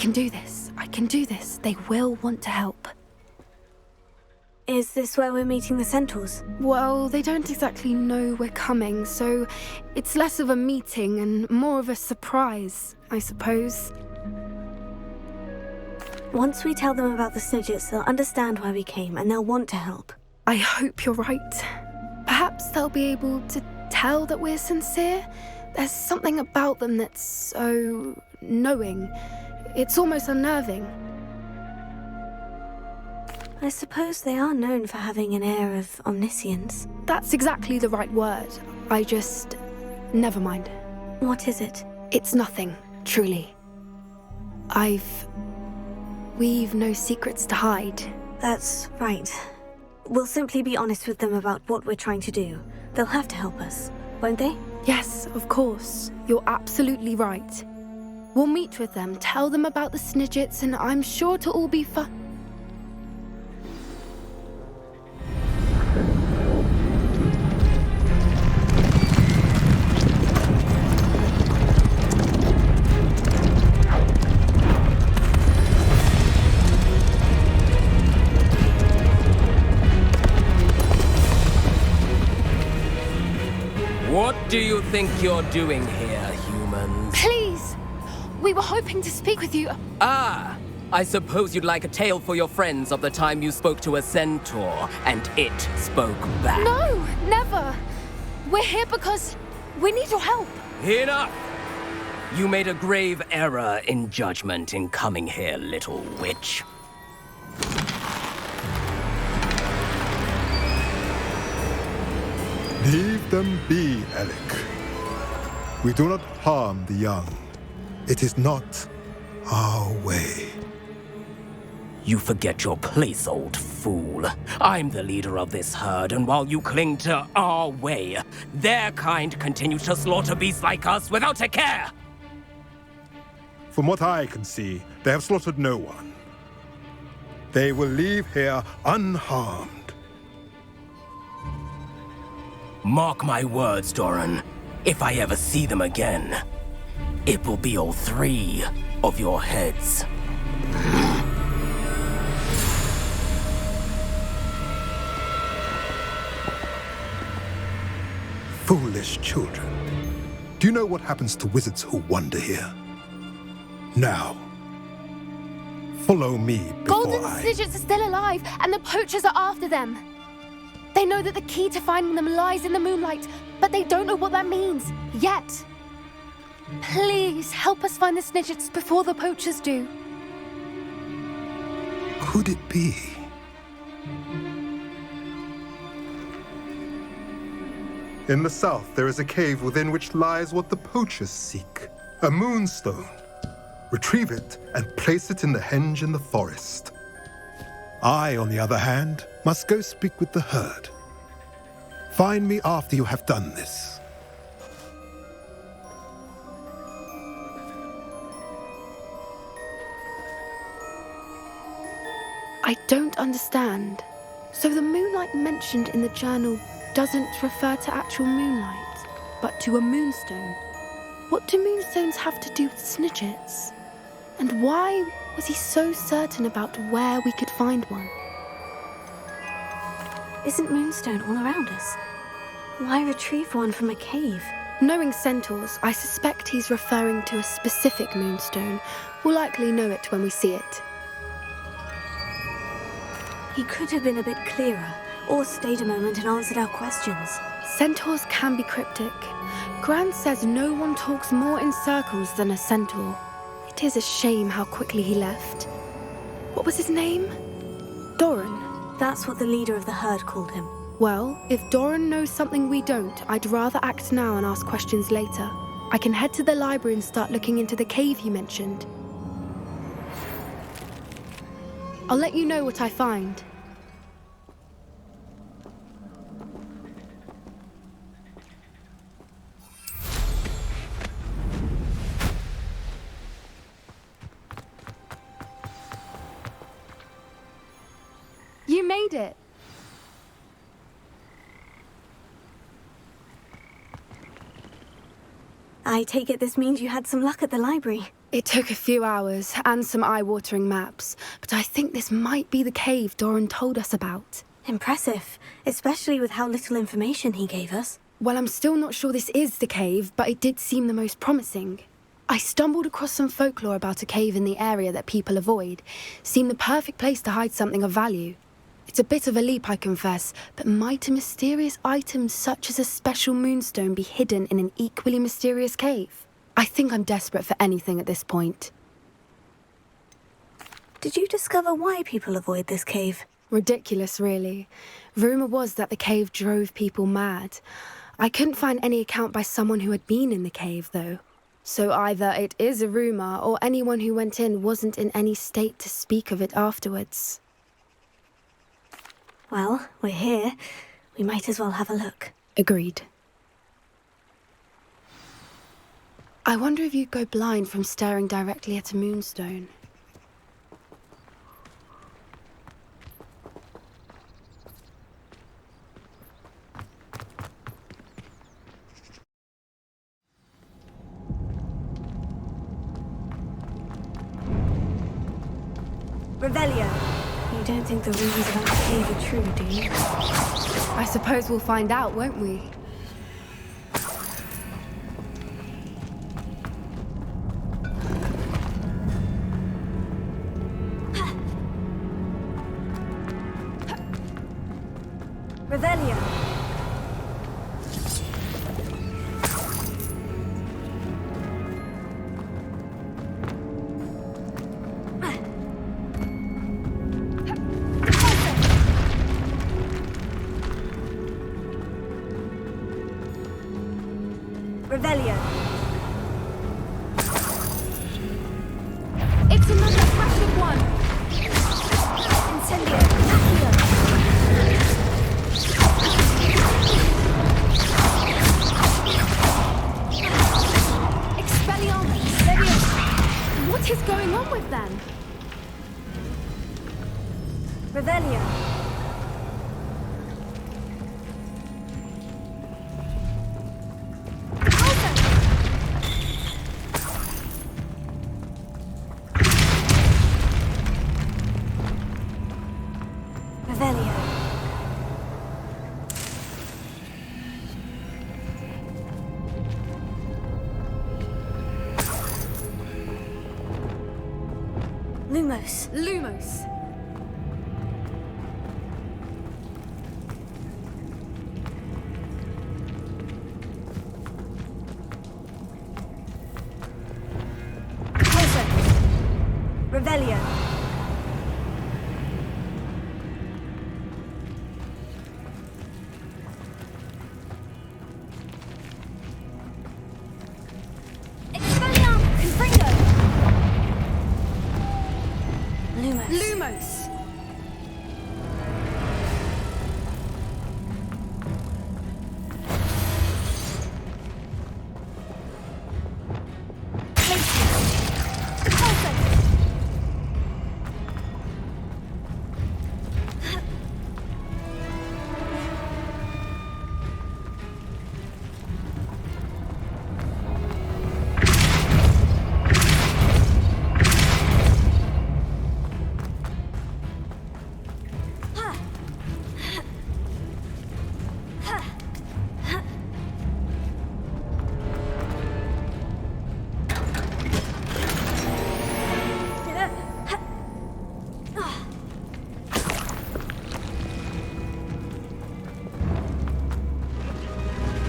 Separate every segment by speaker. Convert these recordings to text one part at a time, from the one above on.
Speaker 1: can do this. I can do this. They will want to help.
Speaker 2: Is this where we're meeting the centaurs?
Speaker 1: Well, they don't exactly know we're coming, so it's less of a meeting and more of a surprise, I suppose.
Speaker 2: Once we tell them about the Snigetts, they'll understand why we came and they'll want to help.
Speaker 1: I hope you're right. Perhaps they'll be able to tell that we're sincere. There's something about them that's so knowing. It's almost unnerving.
Speaker 2: I suppose they are known for having an air of omniscience.
Speaker 1: That's exactly the right word. Never mind.
Speaker 2: What is it?
Speaker 1: It's nothing, truly. We've no secrets to hide.
Speaker 2: That's right. We'll simply be honest with them about what we're trying to do. They'll have to help us, won't they?
Speaker 1: Yes, of course. You're absolutely right. We'll meet with them, tell them about the Snigetts, and I'm sure it'll all be fun.
Speaker 3: What do you think you're doing here, humans?
Speaker 1: Please! We were hoping to speak with you.
Speaker 3: Ah! I suppose you'd like a tale for your friends of the time you spoke to a centaur, and it spoke back.
Speaker 1: No, never! We're here because we need your help.
Speaker 3: Enough! You made a grave error in judgment in coming here, little witch.
Speaker 4: Leave them be, Alec. We do not harm the young. It is not our way.
Speaker 3: You forget your place, old fool. I'm the leader of this herd, and while you cling to our way, their kind continue to slaughter beasts like us without a care!
Speaker 4: From what I can see, they have slaughtered no one. They will leave here unharmed.
Speaker 3: Mark my words, Doran. If I ever see them again, it will be all three of your heads.
Speaker 4: Foolish children. Do you know what happens to wizards who wander here? Now, follow me before
Speaker 1: Golden Snigetts are still alive, and the poachers are after them. They know that the key to finding them lies in the moonlight, but they don't know what that means, yet. Please, help us find the Snigetts before the poachers do.
Speaker 4: Could it be? In the south, there is a cave within which lies what the poachers seek. A moonstone. Retrieve it and place it in the henge in the forest. I, on the other hand, must go speak with the herd. Find me after you have done this.
Speaker 1: I don't understand. So the moonlight mentioned in the journal doesn't refer to actual moonlight, but to a moonstone. What do moonstones have to do with Snigetts? And why was he so certain about where we could find one?
Speaker 2: Isn't moonstone all around us? Why retrieve one from a cave?
Speaker 1: Knowing centaurs, I suspect he's referring to a specific moonstone. We'll likely know it when we see it.
Speaker 2: He could have been a bit clearer, or stayed a moment and answered our questions.
Speaker 1: Centaurs can be cryptic. Gran says no one talks more in circles than a centaur. It is a shame how quickly he left. What was his name? Doran.
Speaker 2: That's what the leader of the herd called him.
Speaker 1: Well, if Doran knows something we don't, I'd rather act now and ask questions later. I can head to the library and start looking into the cave you mentioned. I'll let you know what I find. You made it.
Speaker 2: I take it this means you had some luck at the library.
Speaker 1: It took a few hours and some eye-watering maps, but I think this might be the cave Doran told us about.
Speaker 2: Impressive, especially with how little information he gave us.
Speaker 1: Well, I'm still not sure this is the cave, but it did seem the most promising. I stumbled across some folklore about a cave in the area that people avoid. Seemed the perfect place to hide something of value. It's a bit of a leap, I confess, but might a mysterious item such as a special moonstone be hidden in an equally mysterious cave? I think I'm desperate for anything at this point.
Speaker 2: Did you discover why people avoid this cave?
Speaker 1: Ridiculous, really. Rumour was that the cave drove people mad. I couldn't find any account by someone who had been in the cave, though. So either it is a rumour, or anyone who went in wasn't in any state to speak of it afterwards.
Speaker 2: Well, we're here. We might as well have a look.
Speaker 1: Agreed. I wonder if you'd go blind from staring directly at a moonstone.
Speaker 2: Revelio! You don't think the rumours about the cave are true, do you?
Speaker 1: I suppose we'll find out, won't we?
Speaker 2: Revelio! Revelio!
Speaker 1: It's another flashing one!
Speaker 2: Incendio! Accio!
Speaker 1: Expelliarmus! What is going on with them?
Speaker 2: Revelio! Revelio! Lumos!
Speaker 1: Lumos!
Speaker 2: Revelio! Expelliarmus! Confringo! Lumos!
Speaker 1: Lumos!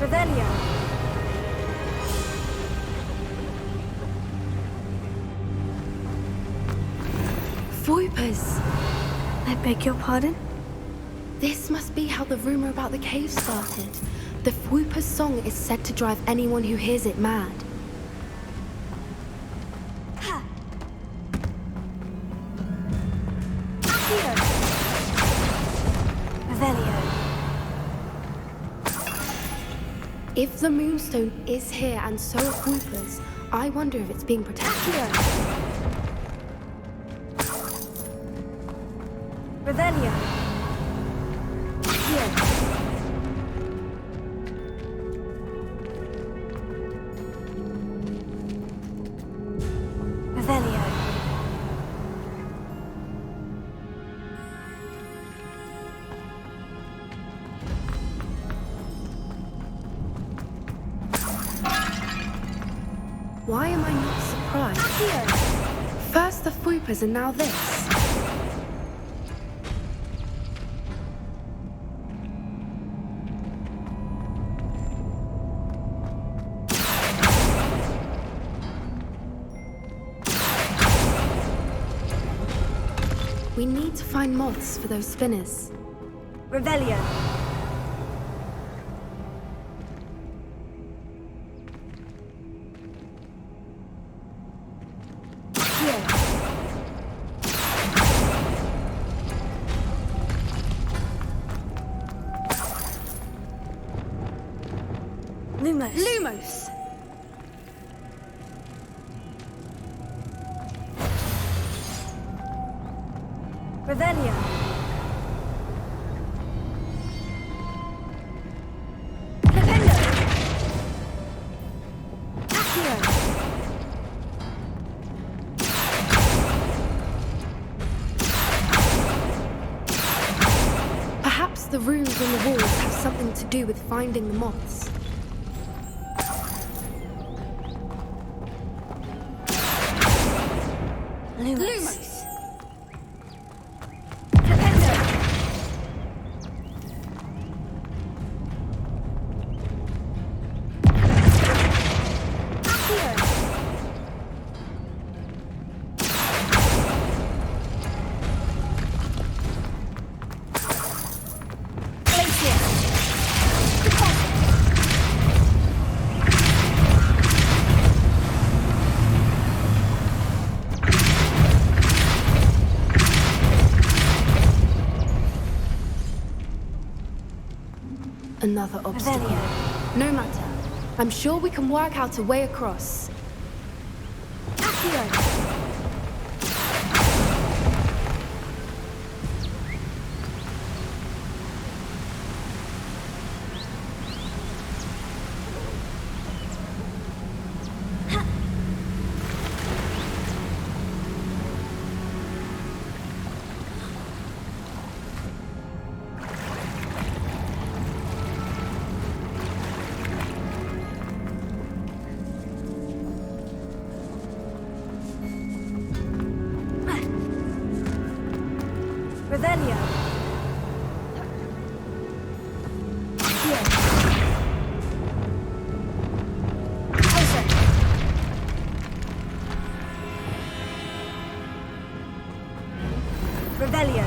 Speaker 2: Revelio!
Speaker 1: Voipers!
Speaker 2: I beg your pardon?
Speaker 1: This must be how the rumour about the cave started. The Voiper's song is said to drive anyone who hears it mad.
Speaker 2: Revelio!
Speaker 1: If the moonstone is here and so are Voipers, I wonder if it's being protected.
Speaker 2: Revelio!
Speaker 1: Why am I not surprised? First the Fruipers and now this. We need to find moths for those spinners.
Speaker 2: Revelio. Lumos.
Speaker 1: Lumos!
Speaker 2: Revelio. Flipendo. Accio.
Speaker 1: Perhaps the runes on the walls have something to do with finding the moths.
Speaker 2: Lumos. Flipendo. Accio. Glacier.
Speaker 1: Another obstacle.
Speaker 2: Revelio.
Speaker 1: No matter. I'm sure we can work out a way across.
Speaker 2: Accio. Revelio. Accio. Ocean. Revelio.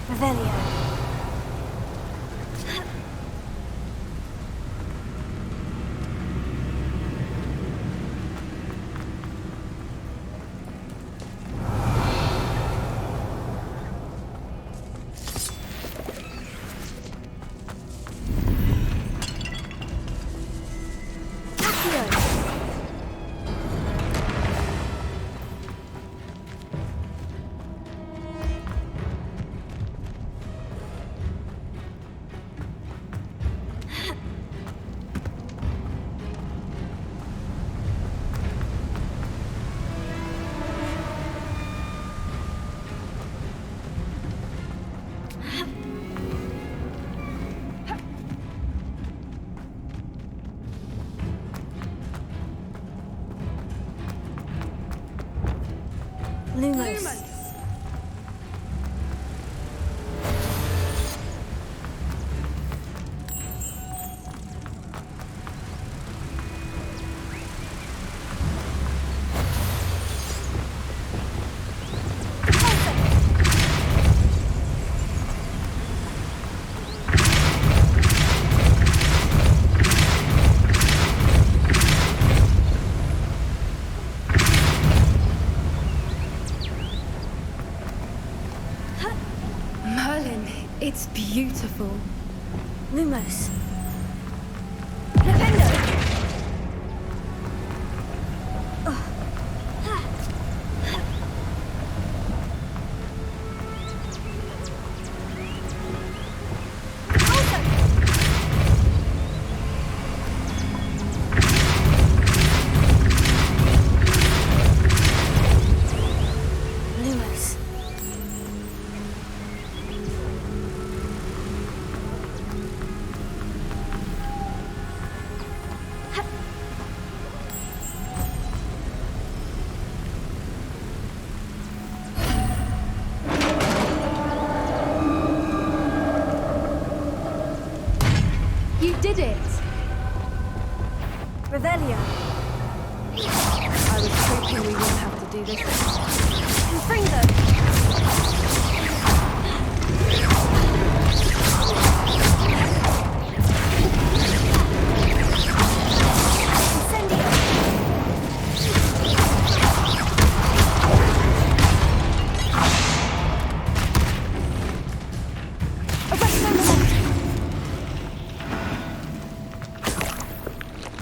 Speaker 2: Revelio. Accio. Lumos.
Speaker 1: You did it!
Speaker 2: Revelio.
Speaker 1: I was hoping we wouldn't have to do this.
Speaker 2: Confringo.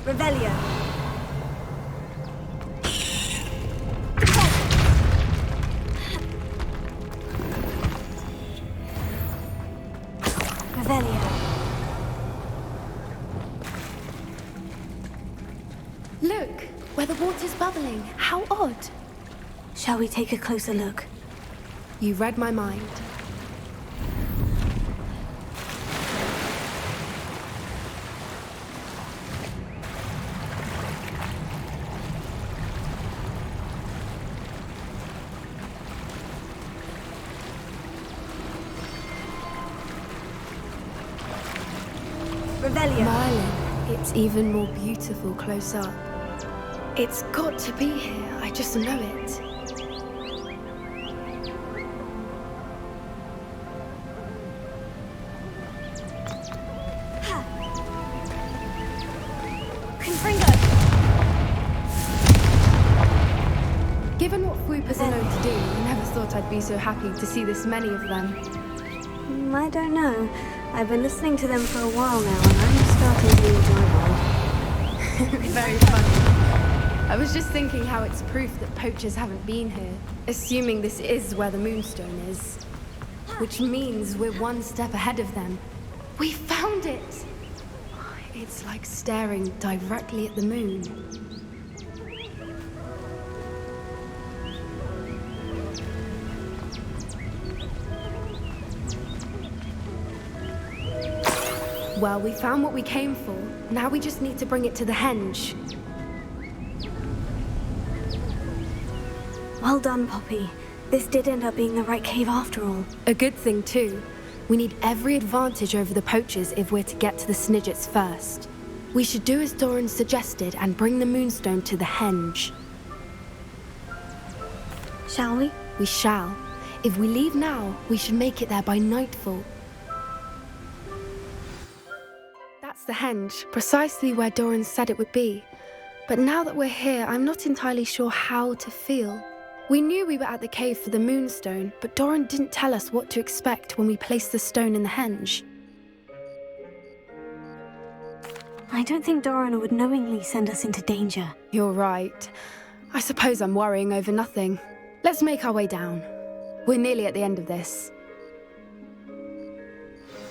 Speaker 2: Revelio. Revelio.
Speaker 1: Look, where the water's bubbling. How odd.
Speaker 2: Shall we take a closer look?
Speaker 1: You read my mind.
Speaker 2: Revelio.
Speaker 1: Merlin, it's even more beautiful close up. It's got to be here, I just know it.
Speaker 2: Confringo.
Speaker 1: Given what Fwoopas are known to do, I never thought I'd be so happy to see this many of them.
Speaker 2: I don't know. I've been listening to them for a while now, and I'm starting to enjoy them.
Speaker 1: Very funny. I was just thinking how it's proof that poachers haven't been here, assuming this is where the Moonstone is. Which means we're one step ahead of them. We found it! It's like staring directly at the moon. Well, we found what we came for. Now we just need to bring it to the henge.
Speaker 2: Well done, Poppy. This did end up being the right cave after all.
Speaker 1: A good thing, too. We need every advantage over the poachers if we're to get to the Sniget's first. We should do as Doran suggested and bring the Moonstone to the henge.
Speaker 2: Shall we?
Speaker 1: We shall. If we leave now, we should make it there by nightfall. That's the henge, precisely where Doran said it would be. But now that we're here, I'm not entirely sure how to feel. We knew we were at the cave for the Moonstone, but Doran didn't tell us what to expect when we placed the stone in the henge.
Speaker 2: I don't think Doran would knowingly send us into danger.
Speaker 1: You're right. I suppose I'm worrying over nothing. Let's make our way down. We're nearly at the end of this.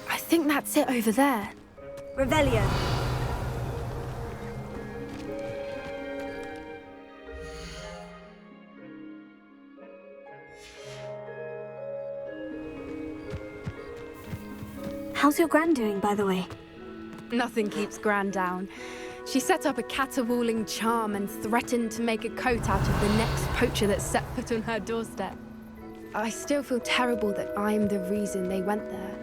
Speaker 1: I think that's it over there.
Speaker 2: Revelio. How's your Gran doing, by the way?
Speaker 1: Nothing keeps Gran down. She set up a caterwauling charm and threatened to make a coat out of the next poacher that set foot on her doorstep. I still feel terrible that I'm the reason they went there.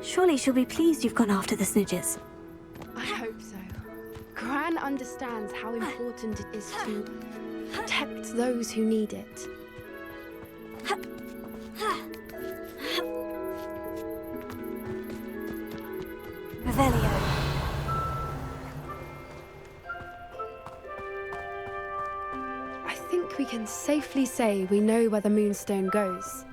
Speaker 2: Surely she'll be pleased you've gone after the Sniget's.
Speaker 1: I hope so. Gran understands how important it is to protect those who need it.
Speaker 2: Revelio.
Speaker 1: I think we can safely say we know where the Moonstone goes.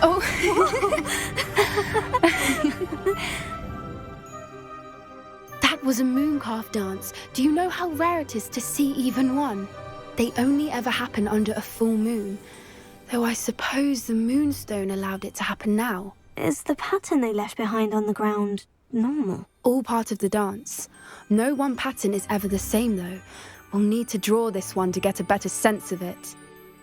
Speaker 1: Oh. That was a mooncalf dance. Do you know how rare it is to see even one? They only ever happen under a full moon. Though I suppose the Moonstone allowed it to happen now.
Speaker 2: Is the pattern they left behind on the ground normal?
Speaker 1: All part of the dance. No one pattern is ever the same, though. We'll need to draw this one to get a better sense of it.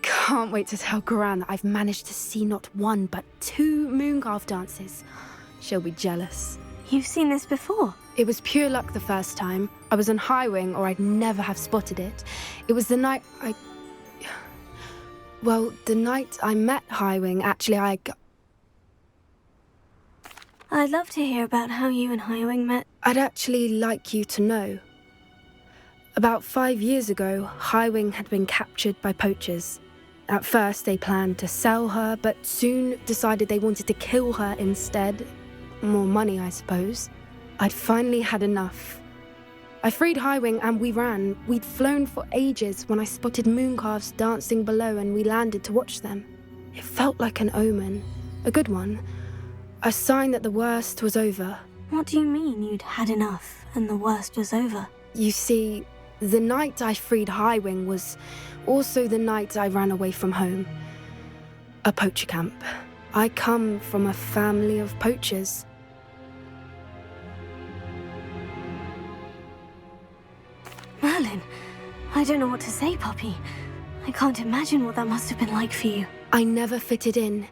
Speaker 1: Can't wait to tell Gran that I've managed to see not one, but 2 Mooncarve dances. She'll be jealous.
Speaker 2: You've seen this before?
Speaker 1: It was pure luck the first time. I was on Highwing, or I'd never have spotted it. It was the night the night I met Highwing, actually,
Speaker 2: I'd love to hear about how you and Highwing met.
Speaker 1: I'd actually like you to know. About 5 years ago, Highwing had been captured by poachers. At first, they planned to sell her, but soon decided they wanted to kill her instead. More money, I suppose. I'd finally had enough. I freed Highwing and we ran. We'd flown for ages when I spotted Mooncarves dancing below and we landed to watch them. It felt like an omen. A good one. A sign that the worst was over.
Speaker 2: What do you mean you'd had enough and the worst was over?
Speaker 1: You see, the night I freed Highwing was also the night I ran away from home. A poacher camp. I come from a family of poachers.
Speaker 2: Merlin, I don't know what to say, Poppy. I can't imagine what that must have been like for you.
Speaker 1: I never fitted in,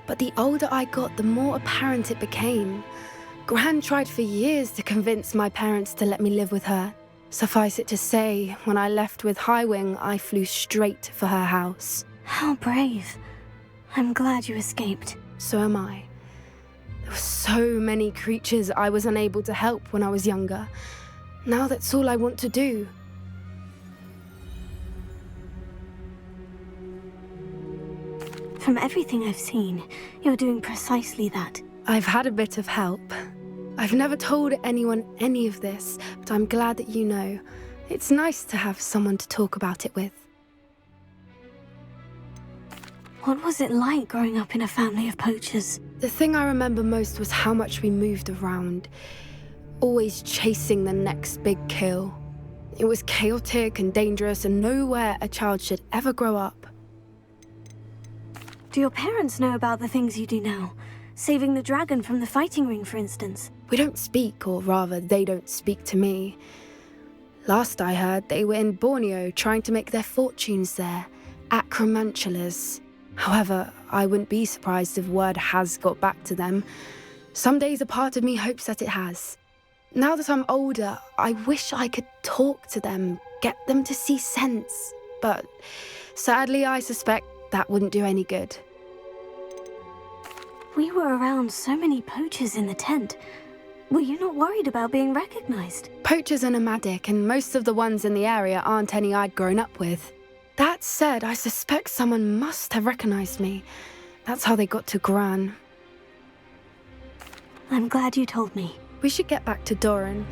Speaker 1: but the older I got, the more apparent it became. Gran tried for years to convince my parents to let me live with her. Suffice it to say, when I left with Highwing, I flew straight for her house.
Speaker 2: How brave. I'm glad you escaped.
Speaker 1: So am I. There were so many creatures I was unable to help when I was younger. Now that's all I want to do.
Speaker 2: From everything I've seen, you're doing precisely that.
Speaker 1: I've had a bit of help. I've never told anyone any of this, but I'm glad that you know. It's nice to have someone to talk about it with.
Speaker 2: What was it like growing up in a family of poachers?
Speaker 1: The thing I remember most was how much we moved around, always chasing the next big kill. It was chaotic and dangerous and nowhere a child should ever grow up.
Speaker 2: Do your parents know about the things you do now? Saving the dragon from the fighting ring, for instance?
Speaker 1: We don't speak, or rather, they don't speak to me. Last I heard, they were in Borneo trying to make their fortunes there, acromantulas. However, I wouldn't be surprised if word has got back to them. Some days a part of me hopes that it has. Now that I'm older, I wish I could talk to them, get them to see sense. But sadly, I suspect that wouldn't do any good.
Speaker 2: We were around so many poachers in the tent. Were you not worried about being recognized?
Speaker 1: Poachers are nomadic, and most of the ones in the area aren't any I'd grown up with. That said, I suspect someone must have recognized me. That's how they got to Gran.
Speaker 2: I'm glad you told me.
Speaker 1: We should get back to Doran.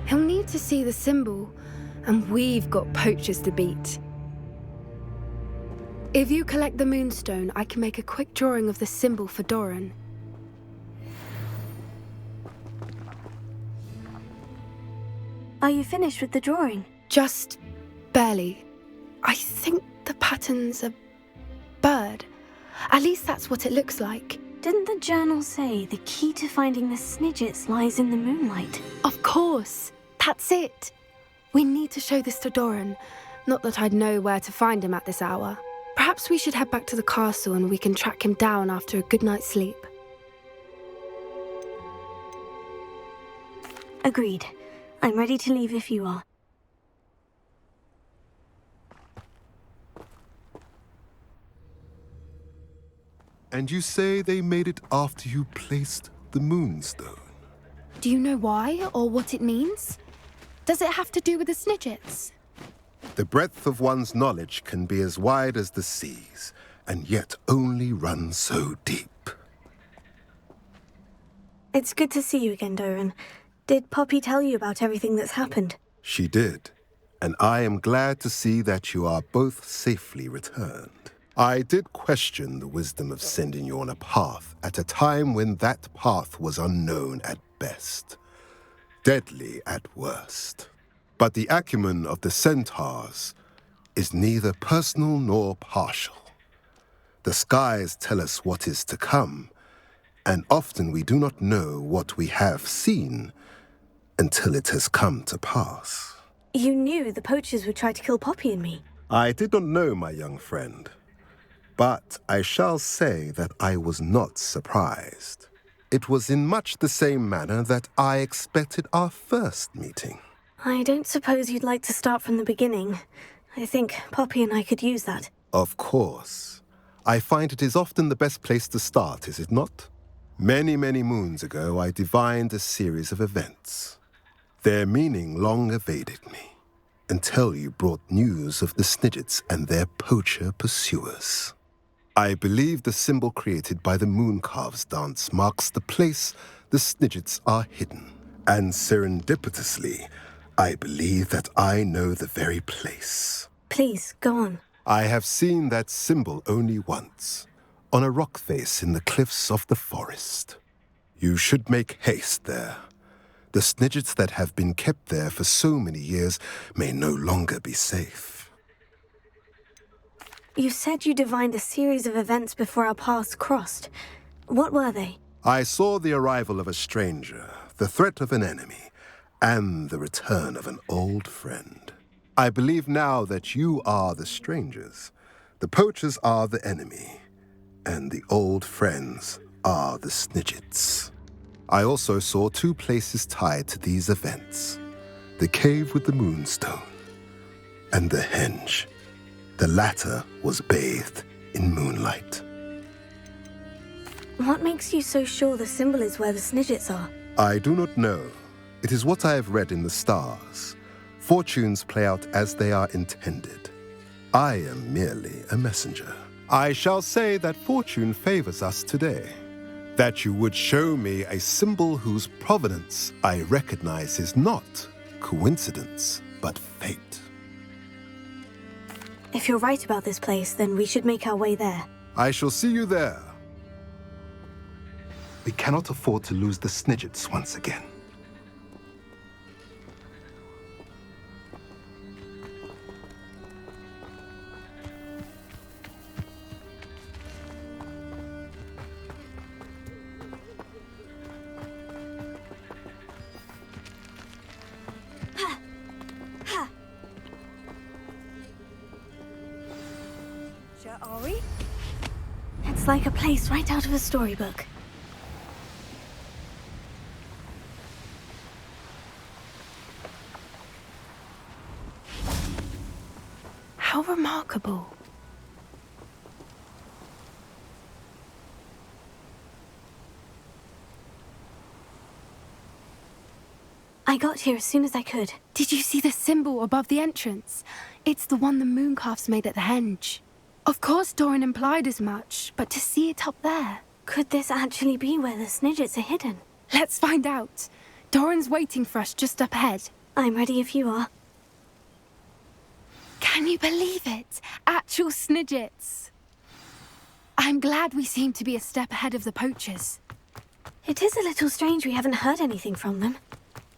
Speaker 1: He'll need to see the symbol, and we've got poachers to beat. If you collect the moonstone, I can make a quick drawing of the symbol for Doran.
Speaker 2: Are you finished with the drawing?
Speaker 1: Just barely. I think the pattern's a bird. At least that's what it looks like.
Speaker 2: Didn't the journal say the key to finding the Snijet's lies in the moonlight?
Speaker 1: Of course. That's it. We need to show this to Doran. Not that I'd know where to find him at this hour. Perhaps we should head back to the castle and we can track him down after a good night's sleep.
Speaker 2: Agreed. I'm ready to leave if you are.
Speaker 4: And you say they made it after you placed the moonstone?
Speaker 1: Do you know why or what it means? Does it have to do with the Snijet's?
Speaker 4: The breadth of one's knowledge can be as wide as the seas, and yet only run so deep.
Speaker 2: It's good to see you again, Doran. Did Poppy tell you about everything that's happened?
Speaker 4: She did, and I am glad to see that you are both safely returned. I did question the wisdom of sending you on a path at a time when that path was unknown at best, deadly at worst. But the acumen of the centaurs is neither personal nor partial. The skies tell us what is to come,
Speaker 5: And often we do not know what we have seen until it has come to pass.
Speaker 2: You knew the poachers would try to kill Poppy and me.
Speaker 5: I did not know, my young friend, but I shall say that I was not surprised. It was in much the same manner that I expected our first meeting.
Speaker 2: I don't suppose you'd like to start from the beginning. I think Poppy and I could use that.
Speaker 5: Of course. I find it is often the best place to start, is it not? Many, many moons ago, I divined a series of events. Their meaning long evaded me, until you brought news of the Snigetts and their poacher pursuers. I believe the symbol created by the Mooncalves dance marks the place the Snigetts are hidden. And serendipitously, I believe that I know the very place.
Speaker 2: Please, go on.
Speaker 5: I have seen that symbol only once, on a rock face in the cliffs of the forest. You should make haste there. The Snigetts that have been kept there for so many years may no longer be safe.
Speaker 2: You said you divined a series of events before our paths crossed. What were they?
Speaker 5: I saw the arrival of a stranger, the threat of an enemy, and the return of an old friend. I believe now that you are the strangers, the poachers are the enemy, and the old friends are the Snigetts. I also saw two places tied to these events, the cave with the moonstone and the henge. The latter was bathed in moonlight.
Speaker 2: What makes you so sure the symbol is where the Snigetts are?
Speaker 5: I do not know. It is what I have read in the stars. Fortunes play out as they are intended. I am merely a messenger. I shall say that fortune favors us today. That you would show me a symbol whose provenance I recognize is not coincidence, but fate.
Speaker 2: If you're right about this place, then we should make our way there.
Speaker 5: I shall see you there. We cannot afford to lose the Snigetts once again.
Speaker 2: Are we? It's like a place right out of a storybook.
Speaker 1: How remarkable.
Speaker 2: I got here as soon as I could.
Speaker 1: Did you see the symbol above the entrance? It's the one the Mooncalves made at the henge. Of course Doran implied as much, but to see it up there...
Speaker 2: Could this actually be where the Snigetts are hidden?
Speaker 1: Let's find out. Doran's waiting for us just up ahead.
Speaker 2: I'm ready if you are.
Speaker 1: Can you believe it? Actual Snigetts. I'm glad we seem to be a step ahead of the poachers.
Speaker 2: It is a little strange we haven't heard anything from them.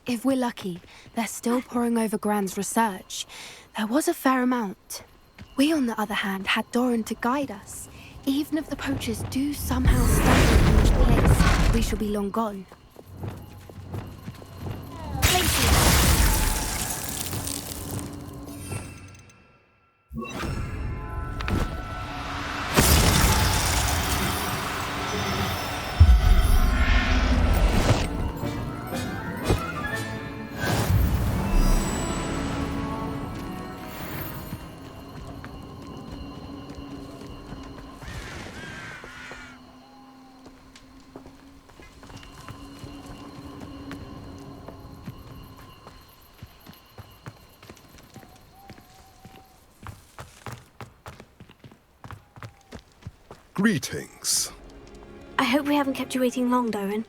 Speaker 1: If we're lucky, they're still poring over Gran's research. There was a fair amount. We, on the other hand, had Doran to guide us. Even if the poachers do somehow stumble upon this place, we shall be long gone.
Speaker 5: Greetings.
Speaker 2: I hope we haven't kept you waiting long, Doran.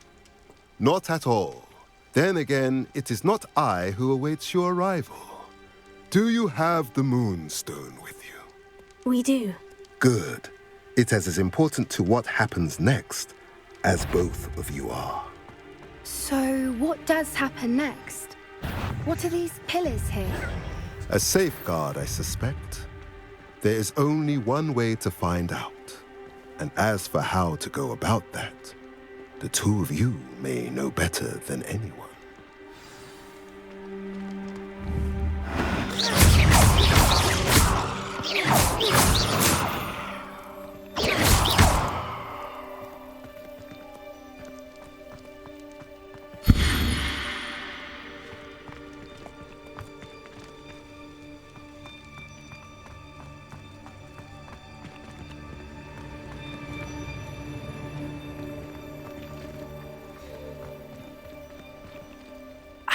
Speaker 5: Not at all. Then again, it is not I who awaits your arrival. Do you have the Moonstone with you?
Speaker 2: We do.
Speaker 5: Good. It is as important to what happens next as both of you are.
Speaker 1: So, what does happen next? What are these pillars here?
Speaker 5: A safeguard, I suspect. There is only one way to find out. And as for how to go about that, The two of you may know better than anyone.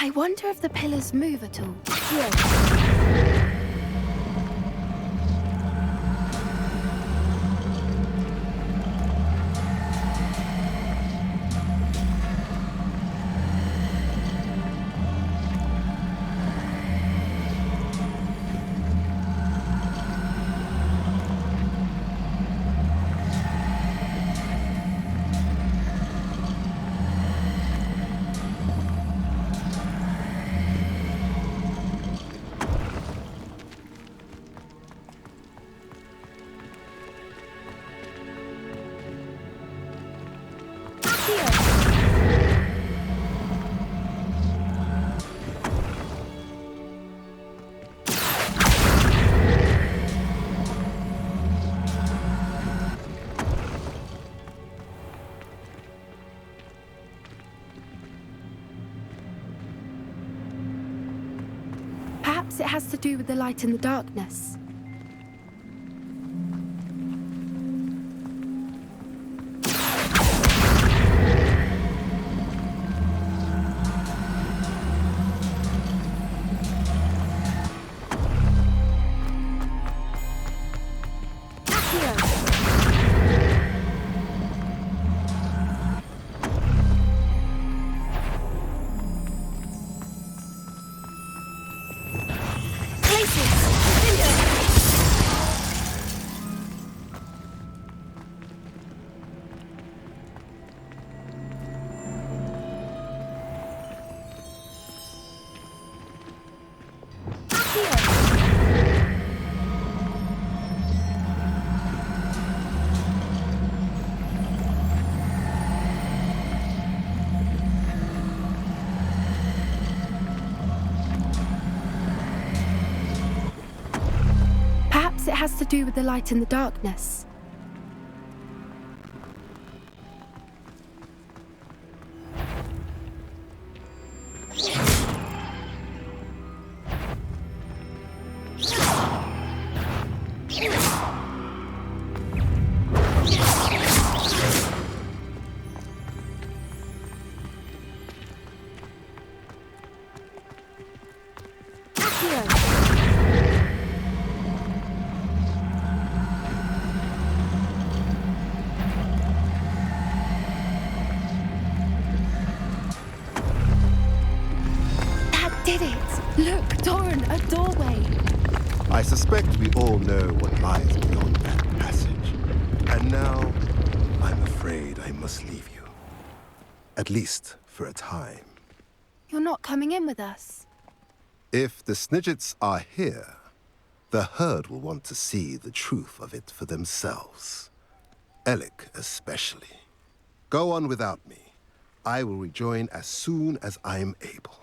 Speaker 1: I wonder if the pillars move at all. Here. Perhaps it has to do with the light and the darkness. Perhaps it has to do with the light and the darkness. Did it! Look, Doran, a doorway!
Speaker 5: I suspect we all know what lies beyond that passage. And now, I'm afraid I must leave you. At least for a time.
Speaker 1: You're not coming in with us.
Speaker 5: If the Sniget's are here, the herd will want to see the truth of it for themselves. Alec especially. Go on without me. I will rejoin as soon as I'm able.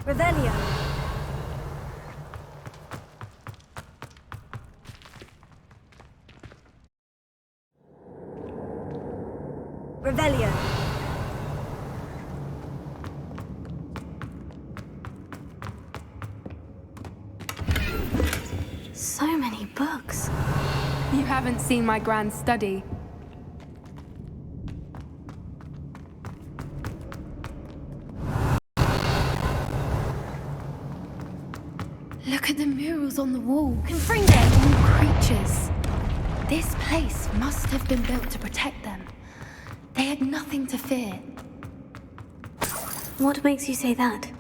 Speaker 2: Revelio. Revelio. So many books.
Speaker 1: You haven't seen my grand study. Look at the murals on the wall.
Speaker 2: Confringo.
Speaker 1: All creatures. This place must have been built to protect them. They had nothing to fear.
Speaker 2: What makes you say that?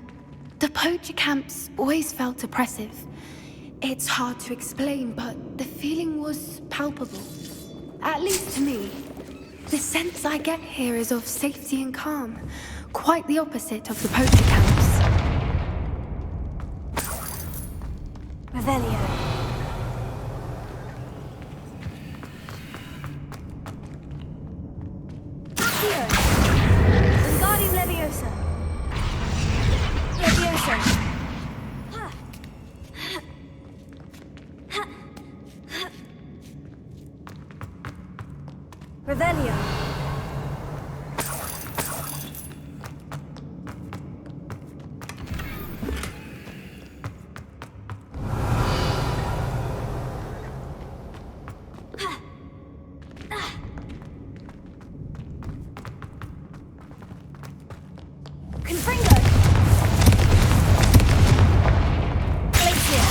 Speaker 1: The poacher camps always felt oppressive. It's hard to explain, but the feeling was palpable. At least to me. The sense I get here is of safety and calm. Quite the opposite of the poacher camps.
Speaker 2: Revelio. Leviosa! Revelio. Confringo. Glacier.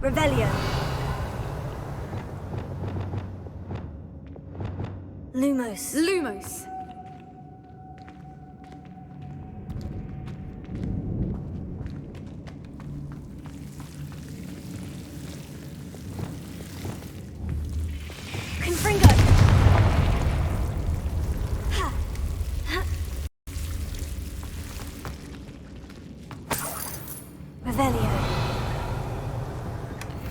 Speaker 2: Revelio. Lumos.
Speaker 1: Lumos.
Speaker 2: Confringo. Revelio.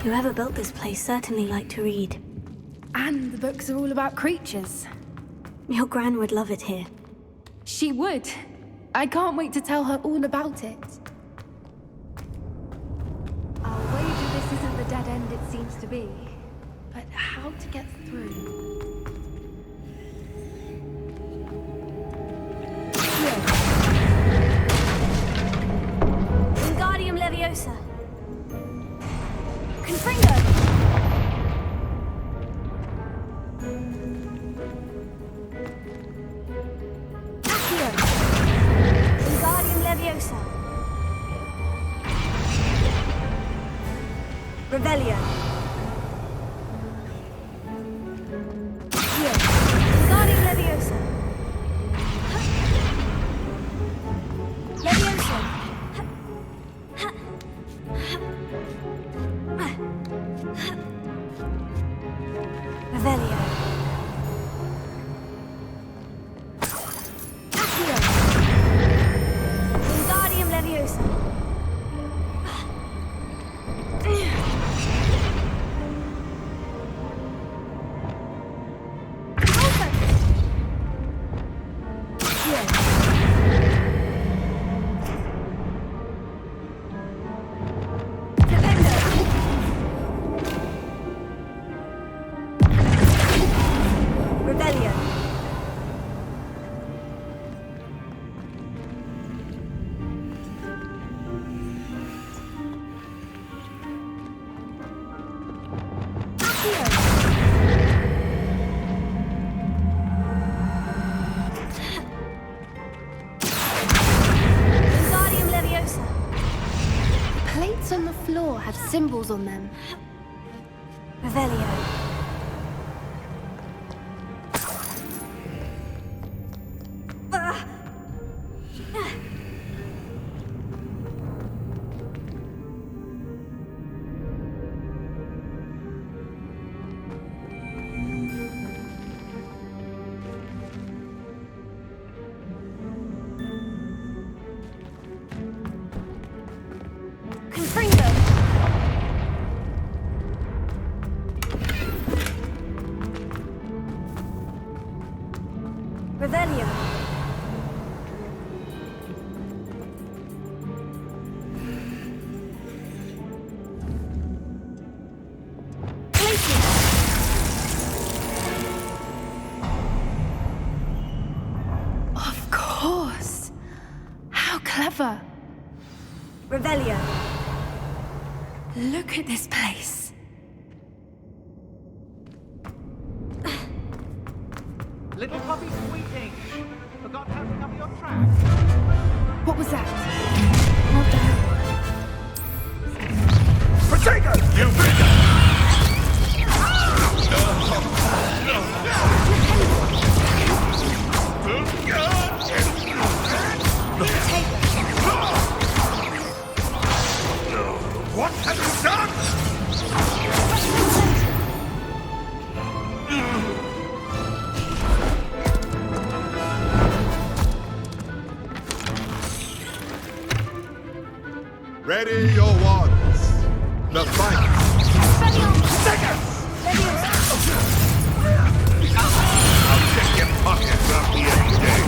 Speaker 2: Whoever built this place certainly liked to read.
Speaker 1: And the books are all about creatures.
Speaker 2: Your Gran would love it here.
Speaker 1: She would. I can't wait to tell her all about it. I'll wager this isn't the dead end it seems to be. But how to get through?
Speaker 2: Wingardium Leviosa. Confringo. Accio. Wingardium Leviosa. Revelio. Accio. Wingardium Leviosa. Leviosa. Revelio. Accio. Wingardium Leviosa. Revelio. Wingardium Leviosa.
Speaker 1: Plates on the floor have symbols on them.
Speaker 2: Revelio. Confringo. Revelio. Glacier.
Speaker 1: Of course. How clever.
Speaker 2: Revelio.
Speaker 1: Look at this place.
Speaker 6: Little puppy squeaking. Forgot how to cover your tracks.
Speaker 1: What was that? Not down.
Speaker 4: Potato! You bitch! What have you done? Ready your wands. The fight. Seconds! I'll check your pockets after the end day.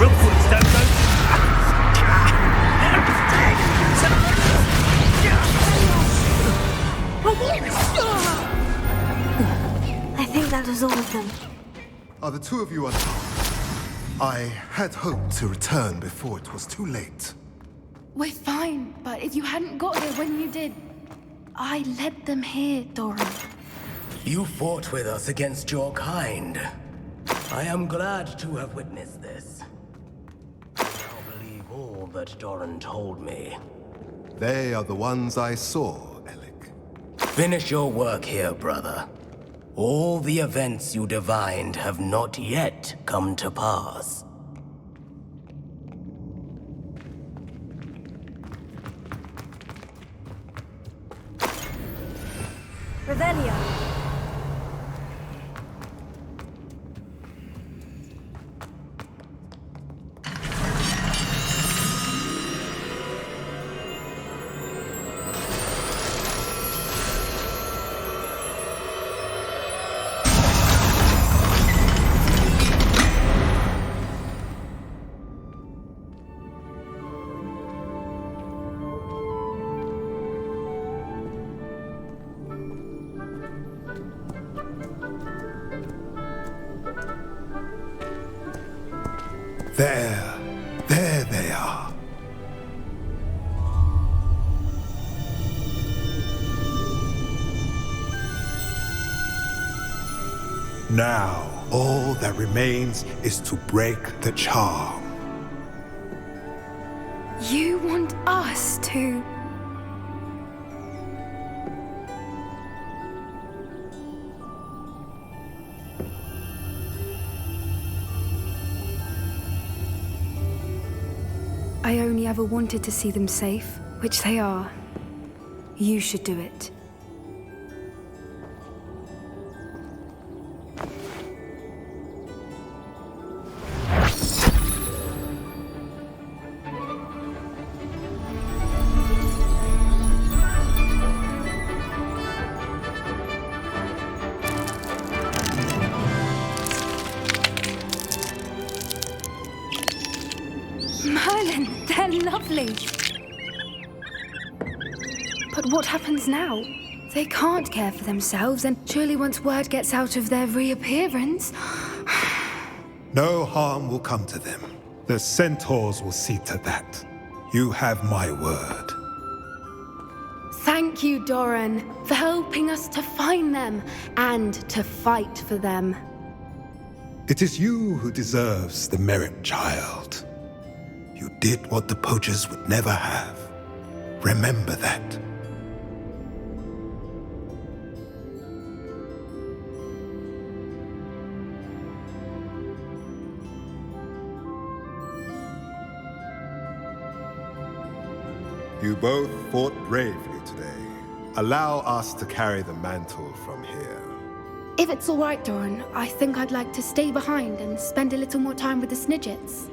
Speaker 3: Rookies don't go.
Speaker 2: I think that was all of them.
Speaker 5: Are the two of you unharmed? I had hoped to return before it was too late.
Speaker 1: We're fine, but if you hadn't got here when you did, I led them here, Doran.
Speaker 3: You fought with us against your kind. I am glad to have witnessed this. I now believe all that Doran told me.
Speaker 5: They are the ones I saw, Alec.
Speaker 3: Finish your work here, brother. All the events you divined have not yet come to pass.
Speaker 2: Revelio.
Speaker 5: There they are. Now, all that remains is to break the charm.
Speaker 1: You want us to... I only ever wanted to see them safe, which they are. You should do it. Merlin, they're lovely. But what happens now? They can't care for themselves, and surely once word gets out of their reappearance...
Speaker 5: No harm will come to them. The centaurs will see to that. You have my word.
Speaker 1: Thank you, Doran, for helping us to find them and to fight for them.
Speaker 5: It is you who deserves the merit, child. You did what the poachers would never have. Remember that. You both fought bravely today. Allow us to carry the mantle from here.
Speaker 1: If it's all right, Doran, I think I'd like to stay behind and spend a little more time with the Snigetts.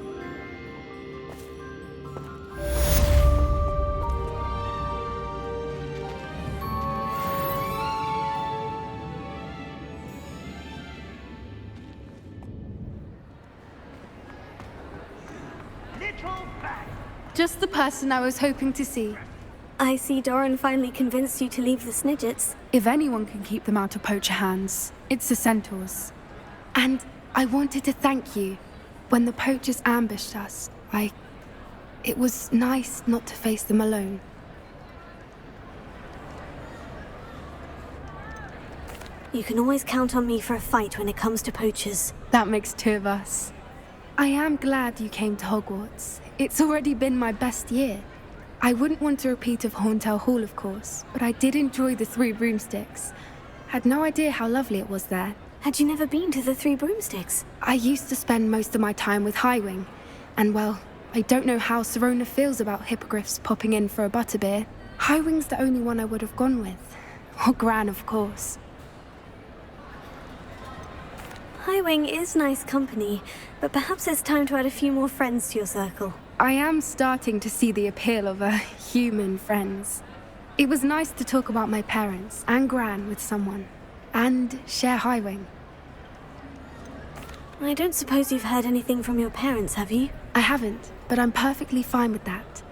Speaker 6: Little bag.
Speaker 1: Just the person I was hoping to see.
Speaker 2: I see Doran finally convinced you to leave the Snigetts.
Speaker 1: If anyone can keep them out of poacher hands, it's the centaurs. And I wanted to thank you. When the poachers ambushed us, it was nice not to face them alone.
Speaker 2: You can always count on me for a fight when it comes to poachers.
Speaker 1: That makes two of us. I am glad you came to Hogwarts. It's already been my best year. I wouldn't want a repeat of Horntail Hall, of course, but I did enjoy the Three Broomsticks. Had no idea how lovely it was there.
Speaker 2: Had you never been to the Three Broomsticks?
Speaker 1: I used to spend most of my time with Highwing, and well, I don't know how Serona feels about hippogriffs popping in for a butterbeer. Highwing's the only one I would have gone with. Or Gran, of course.
Speaker 2: Highwing is nice company, but perhaps it's time to add a few more friends to your circle.
Speaker 1: I am starting to see the appeal of human friends. It was nice to talk about my parents and Gran with someone, and share Highwing.
Speaker 2: I don't suppose you've heard anything from your parents, have you?
Speaker 1: I haven't, but I'm perfectly fine with that.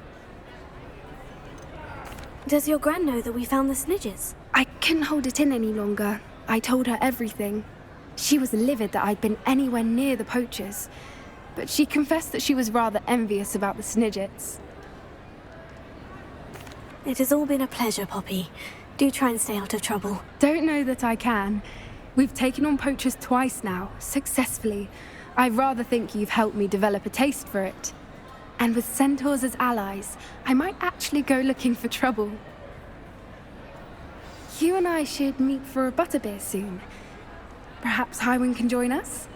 Speaker 2: Does your gran know that we found the Sniget's?
Speaker 1: I couldn't hold it in any longer. I told her everything. She was livid that I'd been anywhere near the poachers, but she confessed that she was rather envious about the Sniget's.
Speaker 2: It has all been a pleasure, Poppy. Do try and stay out of trouble.
Speaker 1: Don't know that I can. We've taken on poachers twice now, successfully. I rather think you've helped me develop a taste for it. And with centaurs as allies, I might actually go looking for trouble. You and I should meet for a butterbeer soon. Perhaps Highwind can join us?